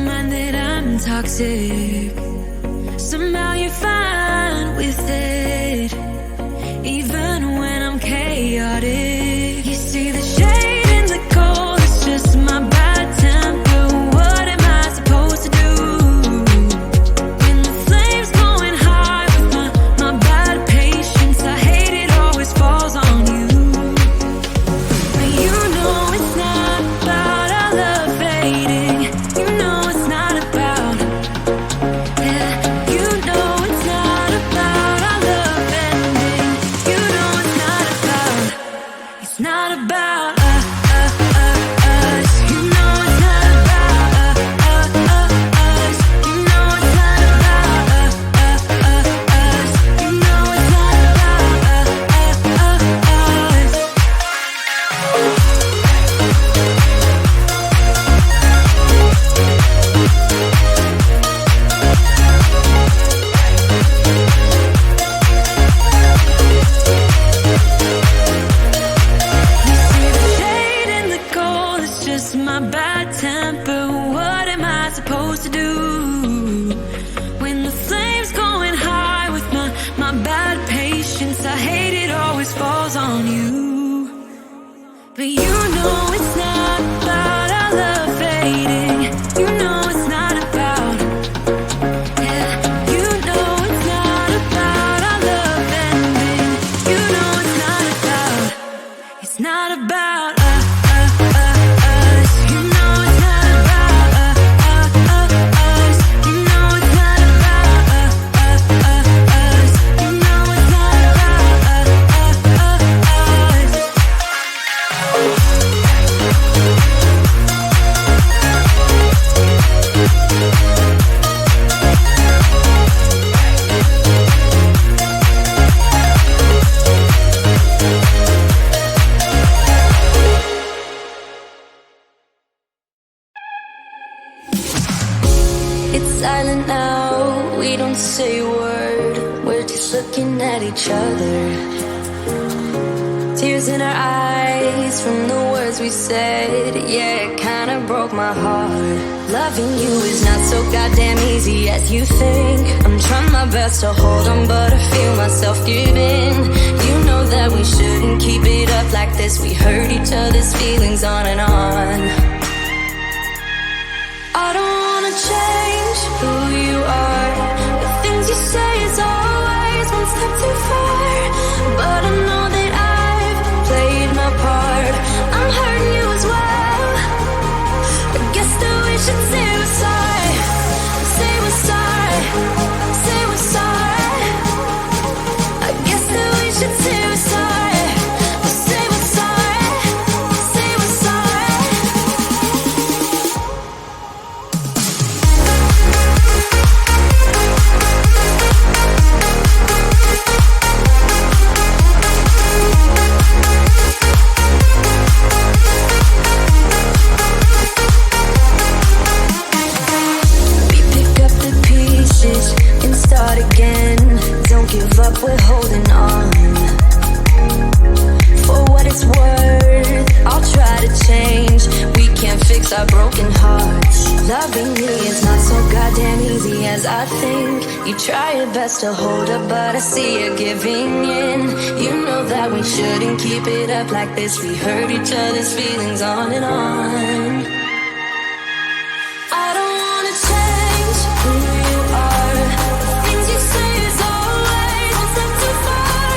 mind that I'm toxic. Somehow you're fine with it, even when I'm chaotic. You see the shade in the cold, it's just my bad temper. What am I supposed to do? When the flames going high with my bad patience, I hate it always falls on you. But you know it's not about our love fading. You know it's not about, yeah. You know it's not about our love ending. You know it's not about, it's not about us. You know it's not about us. You know it's not about us. You know it's not about us. You see the shade in the cold, it's just my bad temper. What am I supposed to do? When the flames going high with my bad patience, I hate it always falls on you. But you know it's not about our love fading. You know it's not about, yeah. You know it's not about our love ending. You know it's not about, it's not about us. You know it's not about us. You know it's not about us. You know it's not about us. It's silent now, we don't say a word. We're just looking at each other. Tears in our eyes from the words we said. Yeah, it kinda broke my heart. Loving you is not so goddamn easy as you think. I'm trying my best to hold on, but I feel myself giving. You know that we shouldn't keep it up like this. We hurt each other's feelings on and on. I don't wanna change who you are. The things you say is always one step too far. But I know that I've played my part. I'm hurting you as well. I guess that we should say we're sorry. Say we're sorry. Say we're sorry. I guess that we should say we're sorry. Say we're sorry. Say we're sorry. We pick up the pieces and start again. Don't give up, we're holding on. For what it's worth, I'll try to change. We can't fix our broken hearts. Loving me is not so goddamn easy as I think. You try your best to hold up, but I see you giving in. You know that we shouldn't keep it up like this. We hurt each other's feelings on and on. I don't wanna change who you are. The things you say is always one step too far.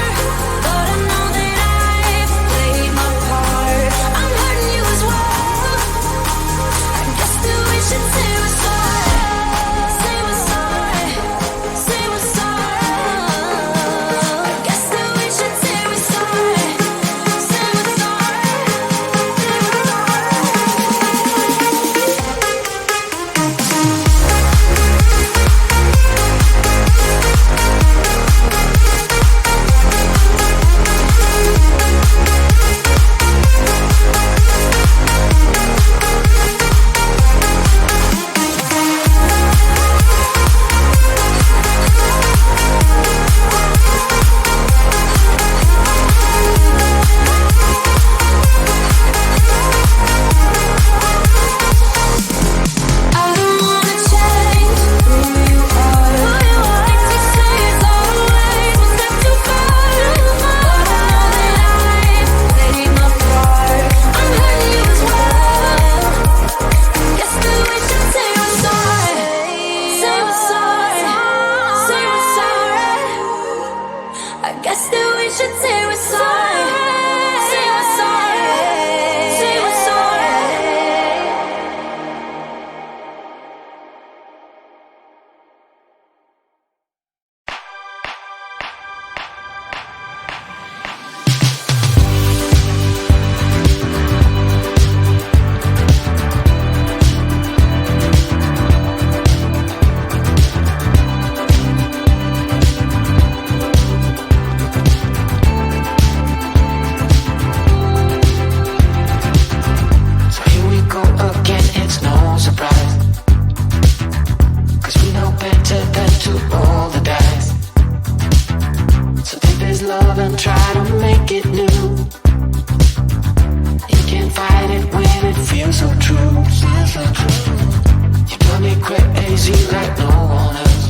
But I know that I've played my part. I'm hurting you as well. I guess that we should say we're sorry. Say we're sorry. Say we're sorry. I guess that we should say we're sorry. Say we're sorry. Say we're sorry. to roll the dice. So take this love and try to make it new. You can't fight it when it feels so true. You drive me crazy like no one else.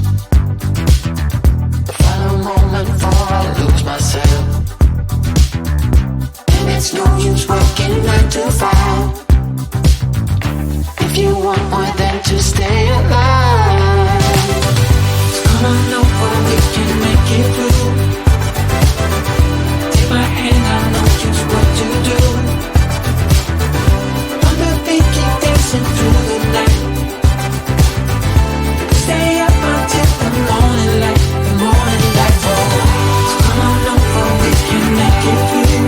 The final moment before I lose myself. And it's no use working 9 to 5 if you want more than to stay alive. So come on over, we can make it through. Take my hand, I know just what to do. On the beat, keep dancing through the night. Stay up until the morning light, the morning light. Oh, so come on over, we can make it through.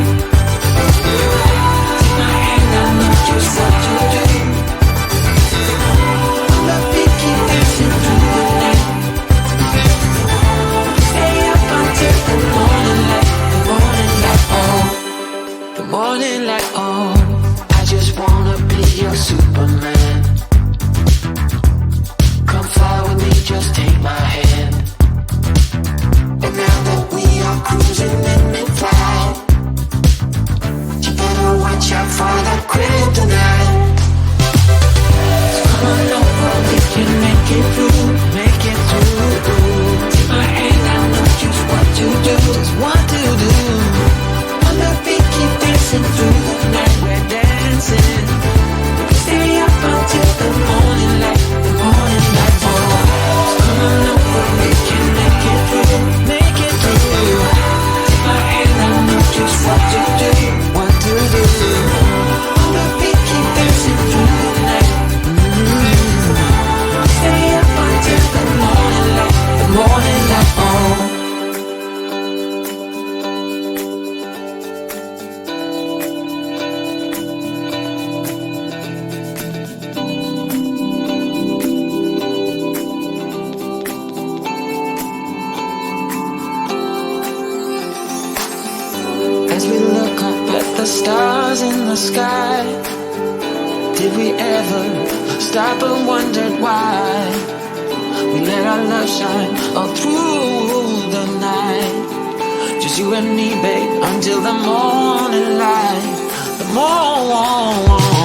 Take my hand, I know just what to do. On the beat, keep dancing through the night. Stay up until the morning light, the morning light. Oh, the morning light. Oh, I just wanna be your Superman. Come fly with me, just take my hand. And now that we are cruising in mid-flight, you better watch out for that kryptonite. So come on over, we can make it through, make it through. Take my hand, I know just what to do, just what to do. On the beat, keep dancing through the night, we're dancing. Stay up until the morning light, the morning light. Oh, so come on over, we can make it through, make it through. Take my hand, I know just what to do, what to do. On the beat, keep dancing through the night. Stay up until the morning light, the morning light. Oh. As we look up at the stars in the sky, did we ever stop and wondered why we let our love shine all through the night? Just you and me, babe, until the morning light, the morning.